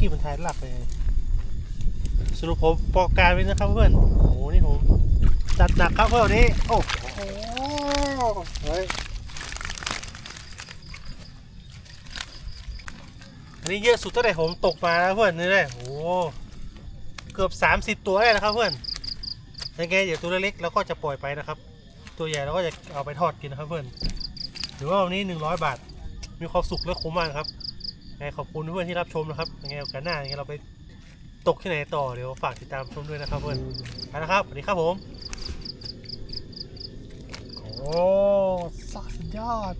กี้มันทายหลักเลยสรุปผมปอกการไว้นะครับเพื่อนโอ้โหนี่ผมจัดหนักครับเพื่อนวันนี้โอ้โหเฮ้ยอันนี้เยอะสุดตั้งแต่ผมตกมาแล้วเพื่อนนี่เลยโอ้เกือบ30ตัวได้นะครับเพื่อนยังไงเดี๋ยวตัวเล็กๆเราก็จะปล่อยไปนะครับตัวใหญ่เราก็จะเอาไปทอดกินนะครับเพื่อนถือว่าวันนี้100 บาทมีความสุขและคุ้มมากครับยังไงขอบคุณเพื่อนที่รับชมนะครับยังไงโอกาสหน้ายังไงเราไปตกที่ไหนต่อเดี๋ยวฝากติดตามชมด้วยนะครับเพื่อนไปนะครับสวัสดีครับผมโอ้สุดยอด